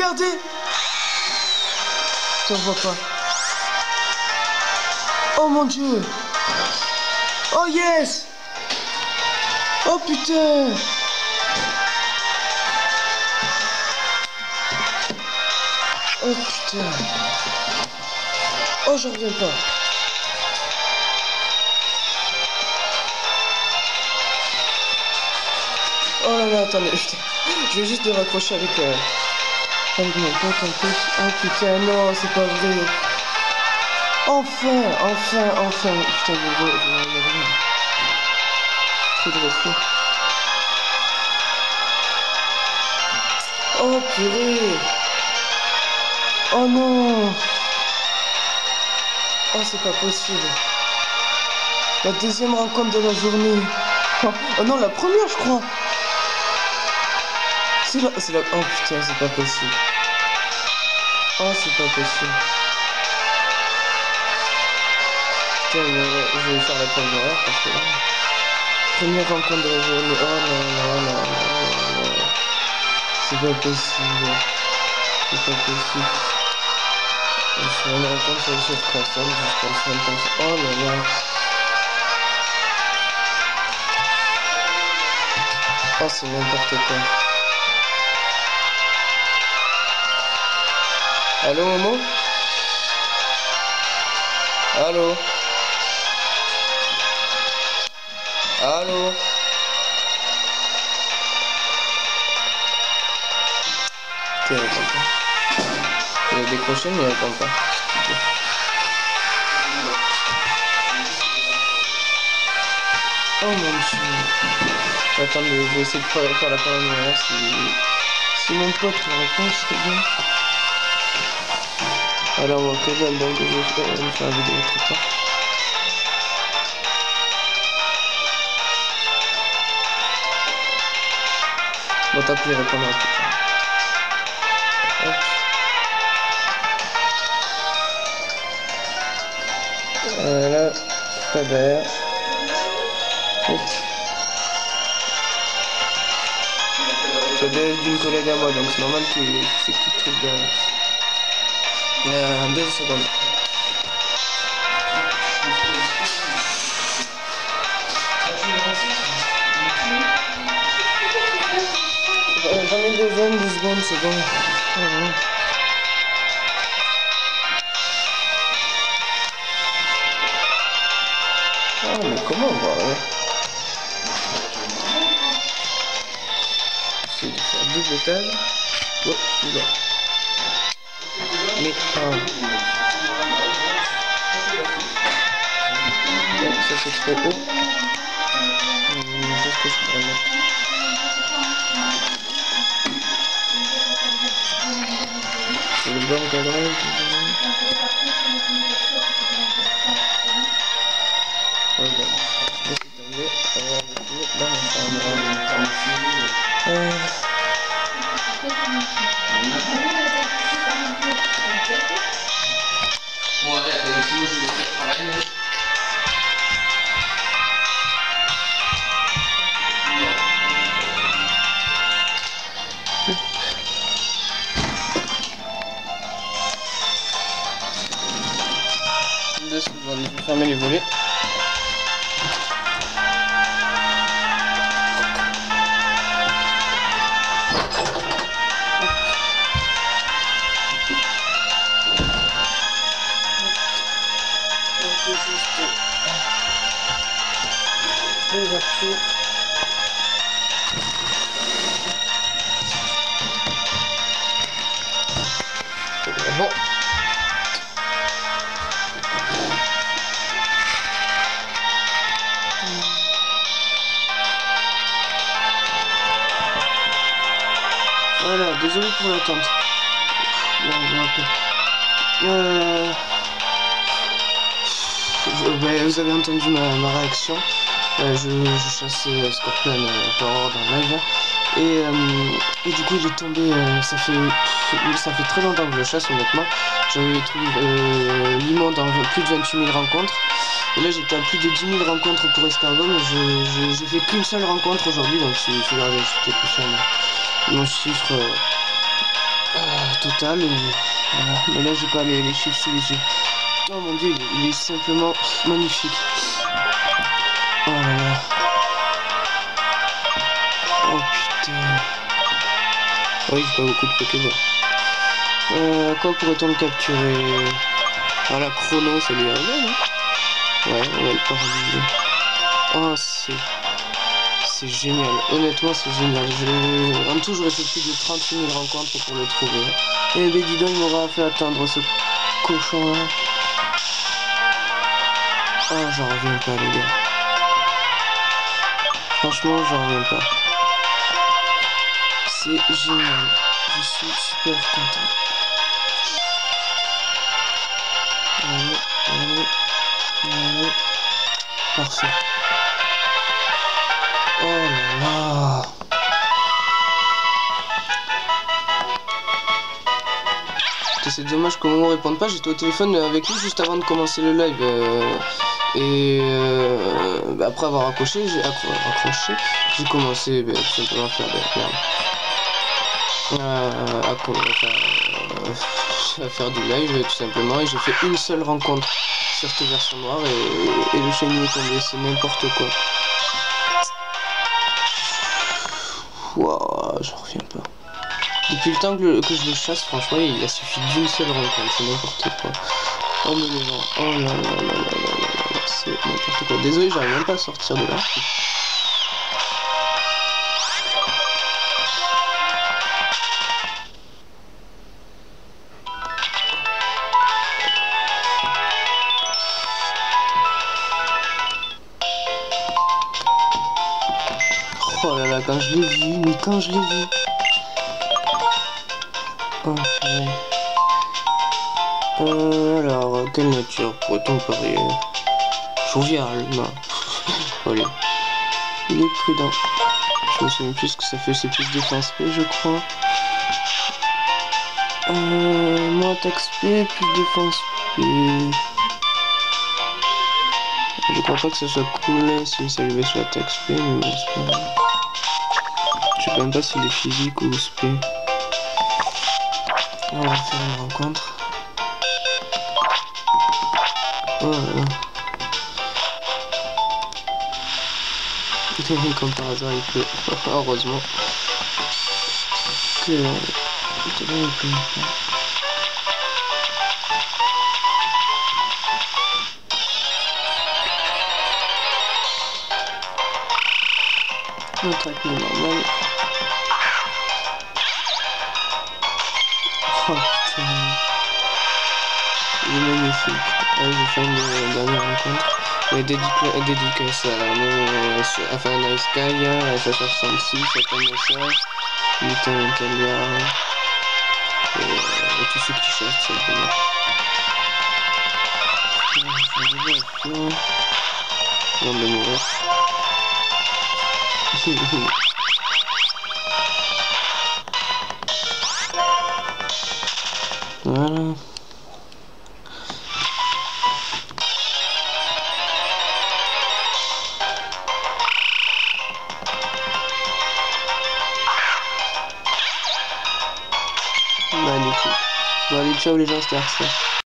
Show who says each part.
Speaker 1: regardez. Je vois pas. Oh mon dieu. Oh yes. Oh putain. Oh putain. Oh, j'en reviens pas. Oh là là, attendez, je vais juste le raccrocher avec mon pote en plus. Oh putain, non, c'est pas vrai. Enfin. Putain, je vais rien. Trop de refus. Oh purée. Oh non. Oh, c'est pas possible. La deuxième rencontre de la journée. Oh non, la première, je crois. C'est la... Oh putain, c'est pas possible. Oh, c'est pas possible. Putain, je vais faire la première parce que là... Première rencontre de la journée. Oh non. C'est pas possible. C'est pas possible. Je fais une rencontre sur cette console jusqu'à la fin de temps. Oh là là. Oh, c'est n'importe quoi. Allô, Momo? Allô? Allô? Il répond pas. Il a décroché, mais il répond pas. Oh mon dieu. Attendez, je vais essayer de faire la première. Si mon pote me répond, ce serait bien. Alors, ok, donc je vais faire la vidéo tout ça. Bon, t'as pu y répondre un peu. Hop. Là, pas d'air. C'est d'une collègue à moi, donc c'est normal qu'il y ait ces petits trucs derrière. 2 secondes. J'en ai besoin de 2 secondes, c'est bon. Ah, mais comment on va, hein? C'est de faire double étage. Oh, oula. Mais ça c'est trop haut. Qu'est-ce que je pourrais mettre? C'est le bon cadrage. Regarde. Laissez tomber. On va mettre dans mon chambre. Deux secondes, je vais fermer les volets. Les appuis. Bon. Voilà, désolé pour l'attente. Vous avez entendu ma réaction. Je chasse Scorpion Power dans live. Et du coup il est tombé, ça fait très longtemps que je le chasse honnêtement. J'avais trouvé Limon dans plus de 28 000 rencontres. Et là j'étais à plus de 10 000 rencontres pour Escargot, mais j'ai fait qu'une seule rencontre aujourd'hui, donc c'est grave, j'étais plus sur mon chiffre total. Et voilà. Mais là, j'ai pas les chiffres sous les yeux. Oh mon dieu, il est simplement magnifique. Oh là là. Oh putain. Oui, j'ai pas beaucoup de Pokémon. Quoi pourrait-on le capturer? Ah, la chrono, ça lui arrive, non? Ouais, on va le paralyser. Oh, c'est génial. Honnêtement, c'est génial. En tout, j'aurais fait plus de 38 000 rencontres pour le trouver. Eh ben, dis donc, il m'aura fait attendre ce cochon-là. Oh, j'en reviens pas, les gars. Franchement, j'en reviens pas. C'est génial. Je suis super content. Allez, allez, allez. Parfait. Oh là là. C'est dommage que Momo réponde pas. J'étais au téléphone avec lui juste avant de commencer le live. Après avoir accroché, j'ai commencé tout simplement à faire à faire du live tout simplement, et j'ai fait une seule rencontre sur cette version noire et le shiny est tombé. C'est n'importe quoi. Wow, j'en reviens pas. Depuis le temps que je le chasse, franchement, il a suffi d'une seule rencontre. C'est n'importe quoi. Oh mais les gens, oh là là là là là là, c'est n'importe quoi. Désolé, j'arrive même pas à sortir de là. Oh là là, quand je l'ai vu, mais quand je l'ai vu. Oh purée. Alors, quelle nature pourrait-on parier? Jovial, non. Allez. Il est prudent. Je me souviens plus ce que ça fait, c'est plus défense P, je crois. Moins attaque P, plus défense P. Je crois pas que ça soit cool si ça lui va sur attaque P, mais bon, c'est pas grave. Je sais même pas s'il est physique ou SP. On va faire une rencontre. Oh là là. Comme par hasard, il peut. Heureusement. Que. Il peut pas. Un traitement normal. Oh putain. Il est magnifique. Ah, j'ai fait une dernière rencontre. Dédicace à Nice Sky, à Chacha 66, à Tomosa, Nitan Italia, et tous ceux qui chassent, tout simplement. Avant de mourir. Voilà. Magnifique. Bon allez, ciao les gens, c'était Arslan.